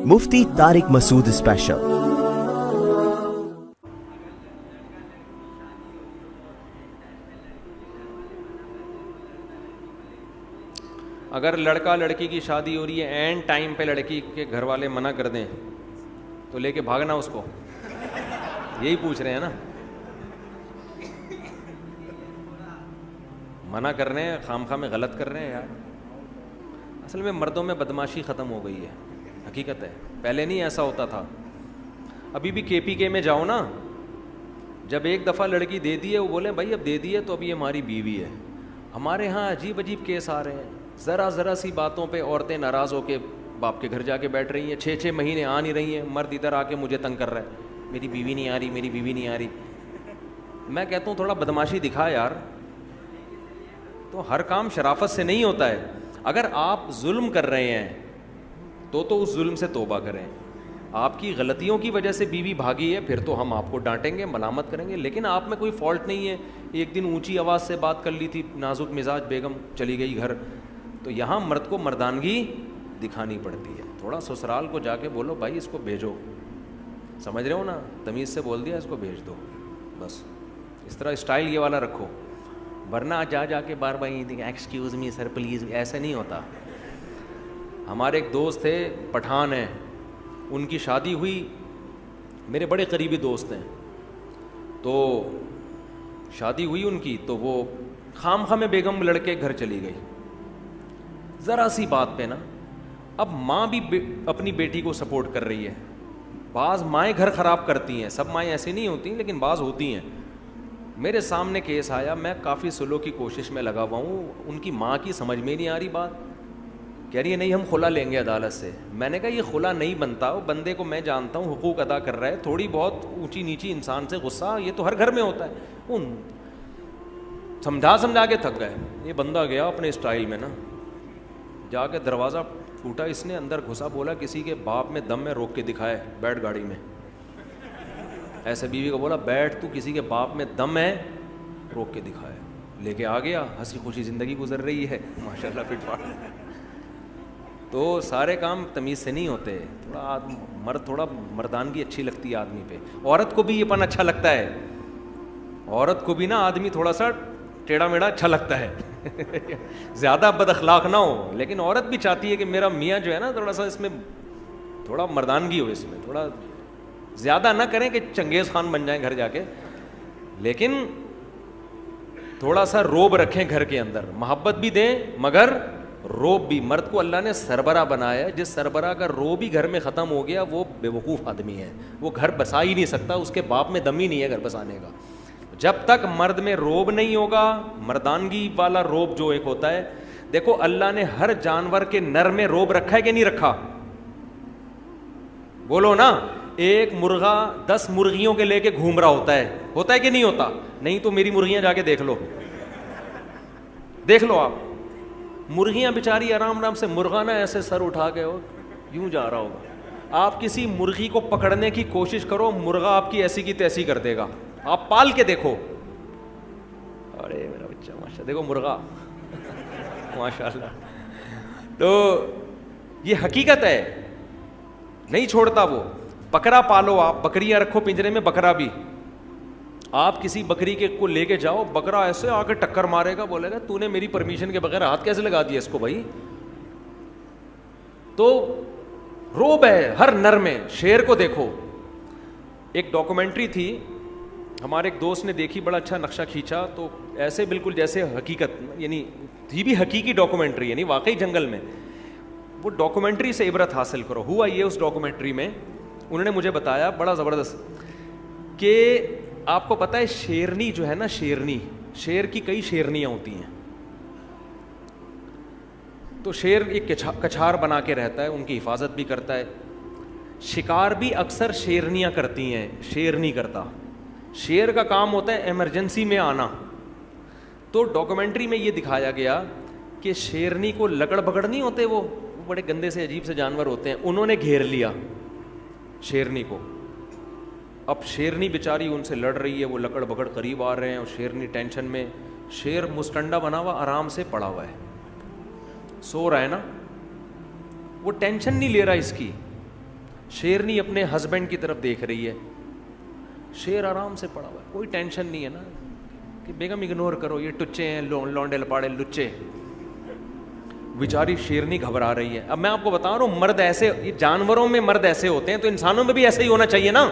مفتی طارق مسعود special. اگر لڑکا لڑکی کی شادی ہو رہی ہے، اینڈ ٹائم پہ لڑکی کے گھر والے منع کر دیں تو لے کے بھاگنا اس کو، یہی پوچھ رہے ہیں نا؟ منع کر رہے ہیں، خام خواہ میں غلط کر رہے ہیں یار۔ اصل میں مردوں میں بدماشی ختم ہو گئی ہے، حقیقت ہے، پہلے نہیں ایسا ہوتا تھا۔ ابھی بھی کے پی کے میں جاؤ نا، جب ایک دفعہ لڑکی دے دی ہے وہ بولیں بھائی اب دے دی ہے تو اب یہ ہماری بیوی ہے۔ ہمارے ہاں عجیب عجیب کیس آ رہے ہیں، ذرا سی باتوں پہ عورتیں ناراض ہو کے باپ کے گھر جا کے بیٹھ رہی ہیں، 6 مہینے آ نہیں رہی ہیں، مرد ادھر آ کے مجھے تنگ کر رہا ہے، میری بیوی نہیں آ رہی، میری بیوی نہیں آ رہی۔ میں کہتا ہوں تھوڑا بدماشی دکھا یار، تو ہر کام شرافت سے نہیں ہوتا ہے۔ اگر آپ ظلم کر رہے ہیں تو اس ظلم سے توبہ کریں۔ آپ کی غلطیوں کی وجہ سے بیوی بھاگی ہے، پھر تو ہم آپ کو ڈانٹیں گے، ملامت کریں گے، لیکن آپ میں کوئی فالٹ نہیں ہے۔ ایک دن اونچی آواز سے بات کر لی تھی، نازک مزاج بیگم چلی گئی گھر، تو یہاں مرد کو مردانگی دکھانی پڑتی ہے۔ تھوڑا سسرال کو جا کے بولو بھائی اس کو بھیجو، سمجھ رہے ہو نا، تمیز سے بول دیا اس کو بھیج دو، بس اس طرح اسٹائل یہ والا رکھو، ورنہ جا کے بار ایکسکیوز می سر پلیز، ایسے نہیں ہوتا۔ ہمارے ایک دوست تھے پٹھان ہیں، ان کی شادی ہوئی، میرے بڑے قریبی دوست ہیں، تو شادی ہوئی ان کی، تو وہ خام خواہ میں بیگم لڑکے گھر چلی گئی، ذرا سی بات پہ نا۔ اب ماں بھی اپنی بیٹی کو سپورٹ کر رہی ہے، بعض مائیں گھر خراب کرتی ہیں، سب مائیں ایسی نہیں ہوتی لیکن بعض ہوتی ہیں۔ میرے سامنے کیس آیا، میں کافی سلو کی کوشش میں لگا ہوا ہوں، ان کی ماں کی سمجھ میں نہیں آ رہی بات، کہہ رہی ہے نہیں ہم خلا لیں گے عدالت سے۔ میں نے کہا یہ خلا نہیں بنتا، وہ بندے کو میں جانتا ہوں حقوق ادا کر رہا ہے، تھوڑی بہت اونچی نیچی انسان سے غصہ یہ تو ہر گھر میں ہوتا ہے۔ سمجھا کے تھک گئے، یہ بندہ گیا اپنے اسٹائل میں نا، جا کے دروازہ ٹوٹا، اس نے اندر گھسا، بولا کسی کے باپ میں دم میں روک کے دکھائے، بیٹھ گاڑی میں، ایسے بیوی کو بولا بیٹھ، تو کسی کے باپ میں دم ہے روک کے دکھائے، لے کے آ گیا، ہنسی خوشی زندگی گزر رہی ہے ماشاءاللہ فٹ فاٹ۔ تو سارے کام تمیز سے نہیں ہوتے، تھوڑا مردانگی اچھی لگتی ہے آدمی پہ۔ عورت کو بھی یہ پن اچھا لگتا ہے، عورت کو بھی نا آدمی تھوڑا سا ٹیڑھا میڑھا اچھا لگتا ہے زیادہ بد اخلاق نہ ہو، لیکن عورت بھی چاہتی ہے کہ میرا میاں جو ہے نا تھوڑا سا اس میں تھوڑا مردانگی ہو، اس میں تھوڑا زیادہ نہ کریں کہ چنگیز خان بن جائیں گھر جا کے، لیکن تھوڑا سا روب رکھیں گھر کے اندر، محبت بھی دیں مگر روب بھی۔ مرد کو اللہ نے سربراہ بنایا ہے، جس سربراہ کا روب ہی گھر میں ختم ہو گیا وہ بے وقوف آدمی ہے، وہ گھر بسا ہی نہیں سکتا، اس کے باپ میں دم ہی نہیں ہے گھر بسانے کا۔ جب تک مرد میں روب نہیں ہوگا، مردانگی والا روب جو ایک ہوتا ہے، دیکھو اللہ نے ہر جانور کے نر میں روب رکھا ہے کہ نہیں رکھا؟ بولو نا، ایک مرغا 10 مرغیوں کے لے کے گھوم رہا ہوتا ہے کہ نہیں ہوتا؟ نہیں تو میری مرغیاں جا کے دیکھ لو آپ، مرغیاں بیچاری آرام سے، مرغا نا ایسے سر اٹھا کے یوں جا رہا ہوگا، آپ کسی مرغی کو پکڑنے کی کوشش کرو، مرغا آپ کی ایسی کی تیسی کر دے گا، آپ پال کے دیکھو، ارے میرا بچہ ماشاء دیکھو مرغا ماشاءاللہ۔ تو یہ حقیقت ہے، نہیں چھوڑتا وہ۔ بکرا پالو، آپ بکریاں رکھو پنجرے میں، بکرا بھی، آپ کسی بکری کے کو لے کے جاؤ، بکرا ایسے آ کے ٹکر مارے گا، بولے گا تو نے میری پرمیشن کے بغیر ہاتھ کیسے لگا دیا اس کو بھائی؟ تو روب ہے ہر نر میں۔ شیر کو دیکھو، ایک ڈاکومنٹری تھی ہمارے ایک دوست نے دیکھی، بڑا اچھا نقشہ کھینچا، تو ایسے بالکل جیسے حقیقت، یعنی تھی بھی حقیقی ڈاکومنٹری، یعنی واقعی جنگل میں۔ وہ ڈاکومنٹری سے عبرت حاصل کرو۔ ہوا یہ اس ڈاکومنٹری میں انہوں نے مجھے بتایا بڑا زبردست کہ آپ کو پتہ ہے شیرنی جو ہے نا، شیر کی کئی شیرنیاں ہوتی ہیں، تو شیر ایک کچھار بنا کے رہتا ہے، ان کی حفاظت بھی کرتا ہے، شکار بھی اکثر شیرنیاں کرتی ہیں، شیر نہیں کرتا۔ شیر کا کام ہوتا ہے ایمرجنسی میں آنا۔ تو ڈاکومنٹری میں یہ دکھایا گیا کہ شیرنی کو لکڑ بگڑ نہیں ہوتے، وہ بڑے گندے سے عجیب سے جانور ہوتے ہیں، انہوں نے گھیر لیا شیرنی کو۔ اب شیرنی بیچاری ان سے لڑ رہی ہے، وہ لکڑ بگڑ قریب آ رہے ہیں، اور شیرنی ٹینشن میں، شیر مستنڈا بنا ہوا آرام سے پڑا ہوا ہے، سو رہا ہے نا، وہ ٹینشن نہیں لے رہا اس کی، شیرنی اپنے ہسبینڈ کی طرف دیکھ رہی ہے, شیر آرام سے پڑا ہوا ہے, کوئی ٹینشن نہیں ہے نا کہ بیگم اگنور کرو, یہ ٹچے ہیں, لونڈے لپاڑے لچے. بیچاری شیرنی گھبرا رہی ہے. اب میں آپ کو بتا رہا ہوں, مرد ایسے, یہ جانوروں میں مرد ایسے ہوتے ہیں, تو انسانوں میں بھی ایسے ہی ہونا چاہیے نا.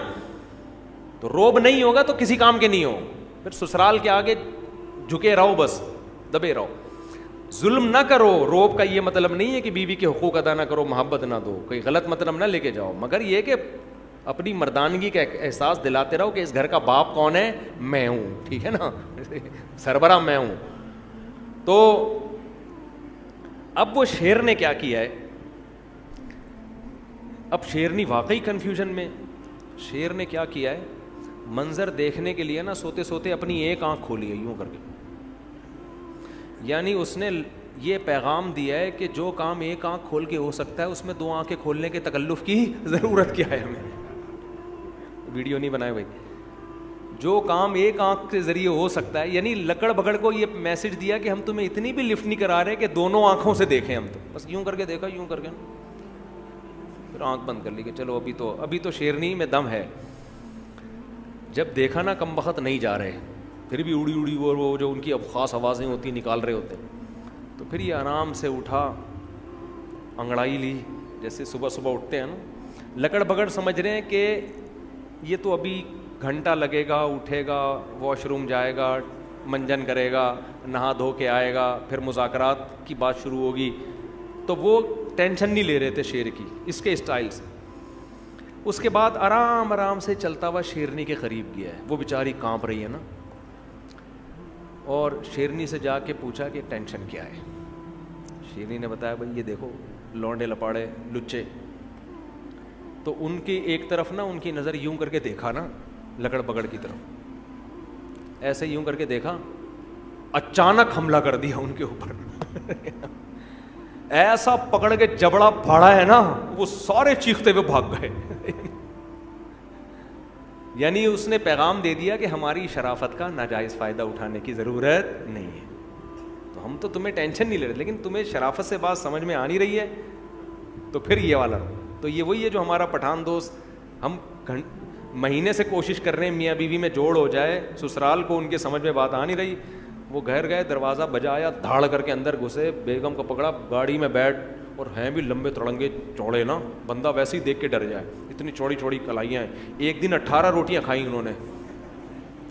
تو روب نہیں ہوگا تو کسی کام کے نہیں ہو, پھر سسرال کے آگے جھکے رہو, بس دبے رہو. ظلم نہ کرو. روب کا یہ مطلب نہیں ہے کہ بیوی کے حقوق ادا نہ کرو, محبت نہ دو, کوئی غلط مطلب نہ لے کے جاؤ, مگر یہ کہ اپنی مردانگی کا احساس دلاتے رہو کہ اس گھر کا باپ کون ہے, میں ہوں, ٹھیک ہے نا, سربراہ میں ہوں. تو اب وہ شیر نے کیا کیا ہے, اب شیرنی واقعی کنفیوژن میں. شیر نے کیا کیا ہے, منظر دیکھنے کے لیے نا سوتے سوتے اپنی ایک آنکھ کھولی ہے یوں کر کے. یعنی اس نے یہ پیغام دیا ہے کہ جو کام ایک آنکھ کھول کے ہو سکتا ہے, اس میں دو آنکھیں کھولنے کے تکلف کی ضرورت کیا ہے ہمیں. ویڈیو نہیں بنائے بھائی. جو کام ایک آنکھ کے ذریعے ہو سکتا ہے, یعنی لکڑ بگڑ کو یہ میسج دیا کہ ہم تمہیں اتنی بھی لفٹ نہیں کرا رہے کہ دونوں آنکھوں سے دیکھیں ہم, تو بس یوں کر کے دیکھا, یوں کر کے پھر آنکھ بند کر لی کہ چلو ابھی تو شیرنی میں دم ہے. جب دیکھا نا کم وقت نہیں جا رہے, پھر بھی اڑی اڑی وہ جو ان کی اب خاص آوازیں ہوتی نکال رہے ہوتے, تو پھر یہ آرام سے اٹھا, انگڑائی لی, جیسے صبح صبح اٹھتے ہیں نا. لکڑ بگڑ سمجھ رہے ہیں کہ یہ تو ابھی گھنٹہ لگے گا, اٹھے گا, واش روم جائے گا, منجن کرے گا, نہا دھو کے آئے گا, پھر مذاکرات کی بات شروع ہوگی. تو وہ ٹینشن نہیں لے رہے تھے شیر کی, اس کے اسٹائل سے. اس کے بعد آرام آرام سے چلتا ہوا شیرنی کے قریب گیا ہے. وہ بیچاری کانپ رہی ہے نا, اور شیرنی سے جا کے پوچھا کہ ٹینشن کیا ہے. شیرنی نے بتایا بھائی یہ دیکھو لونڈے لپاڑے لچے. تو ان کی ایک طرف نا ان کی نظر یوں کر کے دیکھا نا لکڑ پکڑ کی طرف, ایسے یوں کر کے دیکھا, اچانک حملہ کر دیا ان کے اوپر. ایسا پکڑ کے جبڑا پھاڑا ہے نا, وہ سارے چیختے ہوئے بھاگ گئے. یعنی اس نے پیغام دے دیا کہ ہماری شرافت کا ناجائز فائدہ اٹھانے کی ضرورت نہیں ہے. تو ہم تو تمہیں ٹینشن نہیں لے رہے, لیکن تمہیں شرافت سے بات سمجھ میں آ نہیں رہی ہے, تو پھر یہ والا. تو یہ وہی ہے جو ہمارا پٹھان دوست, ہم مہینے سے کوشش کر رہے ہیں میاں بیوی میں جوڑ ہو جائے, سسرال کو ان کے سمجھ میں بات آ نہیں رہی. وہ گھر گئے, دروازہ بجایا, دھاڑ کر کے اندر گھسے, بیگم کو پکڑا, گاڑی میں بیٹھ, اور ہیں بھی لمبے تڑنگے چوڑے نا, بندہ ویسے ہی دیکھ کے ڈر جائے, اتنی چوڑی چوڑی کلائیاں ہیں. ایک دن 18 روٹیاں کھائیں انہوں نے,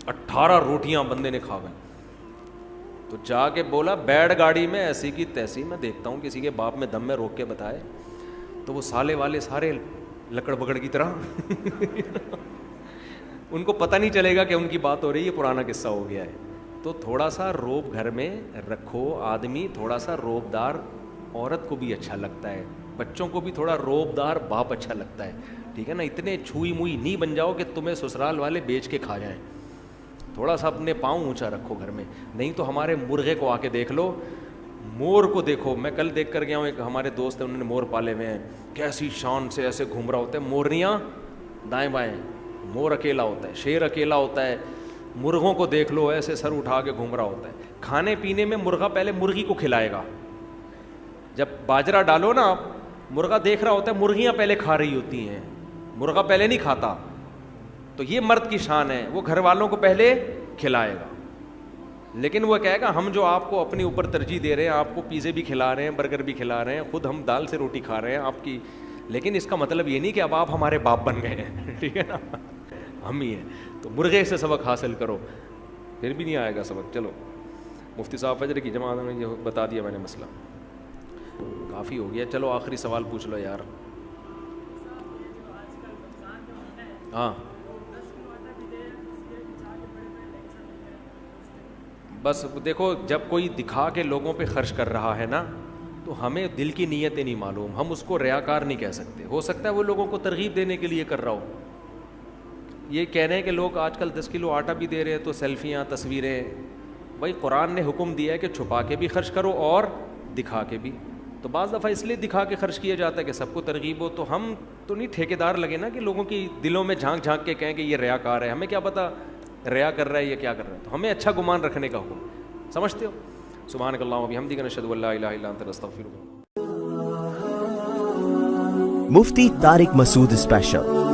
18 روٹیاں بندے نے کھا گئے. تو جا کے بولا بیٹھ گاڑی میں, ایسی کی تیسی, میں دیکھتا ہوں کسی کے باپ میں دم میں روک کے بتائے. تو وہ سالے والے سارے لکڑ بگڑ کی طرح ان کو پتہ نہیں چلے گا کہ ان کی بات ہو رہی ہے, پرانا قصہ ہو گیا ہے. تو تھوڑا سا روب گھر میں رکھو. آدمی تھوڑا سا روبدار عورت کو بھی اچھا لگتا ہے, بچوں کو بھی تھوڑا روبدار باپ اچھا لگتا ہے, ٹھیک ہے نا. اتنے چھوئی موئی نہیں بن جاؤ کہ تمہیں سسرال والے بیچ کے کھا جائیں. تھوڑا سا اپنے پاؤں اونچا رکھو گھر میں. نہیں تو ہمارے مرغے کو آ کے دیکھ لو, مور کو دیکھو. میں کل دیکھ کر گیا ہوں, ایک ہمارے دوست ہیں, انہوں نے مور پالے ہوئے ہیں, کیسی شان سے ایسے گھوم رہا ہوتا ہے, مورنیاں دائیں بائیں, مور اکیلا ہوتا ہے, شیر اکیلا ہوتا ہے. مرغوں کو دیکھ لو, ایسے سر اٹھا کے گھوم رہا ہوتا ہے. کھانے پینے میں مرغا پہلے مرغی کو کھلائے گا. جب باجرہ ڈالو نا, مرغا دیکھ رہا ہوتا ہے, مرغیاں پہلے کھا رہی ہوتی ہیں, مرغا پہلے نہیں کھاتا. تو یہ مرد کی شان ہے, وہ گھر والوں کو پہلے کھلائے گا. لیکن وہ کہے گا ہم جو آپ کو اپنے اوپر ترجیح دے رہے ہیں, آپ کو پیزے بھی کھلا رہے ہیں, برگر بھی کھلا رہے ہیں, خود ہم دال سے روٹی کھا رہے ہیں آپ کی, لیکن اس کا مطلب یہ نہیں کہ اب آپ ہمارے باپ بن گئے ہیں, ٹھیک ہے نا, ہم ہی ہیں. تو مرغے سے سبق حاصل کرو, پھر بھی نہیں آئے گا سبق. چلو مفتی صاحب فجر کی جماعت میں یہ بتا دیا میں نے مسئلہ, کافی ہو گیا. چلو آخری سوال پوچھ لو یار. ہاں بس دیکھو, جب کوئی دکھا کے لوگوں پہ خرچ کر رہا ہے نا, تو ہمیں دل کی نیتیں نہیں معلوم, ہم اس کو ریاکار نہیں کہہ سکتے. ہو سکتا ہے وہ لوگوں کو ترغیب دینے کے لیے کر رہا ہو. یہ کہہ رہے ہیں کہ لوگ آج کل 10 کلو آٹا بھی دے رہے ہیں, تو سیلفیاں تصویریں. بھائی قرآن نے حکم دیا ہے کہ چھپا کے بھی خرچ کرو اور دکھا کے بھی. تو بعض دفعہ اس لیے دکھا کے خرچ کیا جاتا ہے کہ سب کو ترغیب ہو. تو ہم تو نہیں ٹھیکیدار لگے نا کہ لوگوں کی دلوں میں جھانک جھانک کے کہیں کہ یہ ریاکار ہے. ہمیں کیا پتہ ریا کر رہا ہے یا کیا کر رہا ہے. تو ہمیں اچھا گمان رکھنے کا حکم, سمجھتے ہو. سبحانک اللہم و بحمدک نشہد ان لا الہ الا انت نستغفرک. Mufti Tariq Masood Special.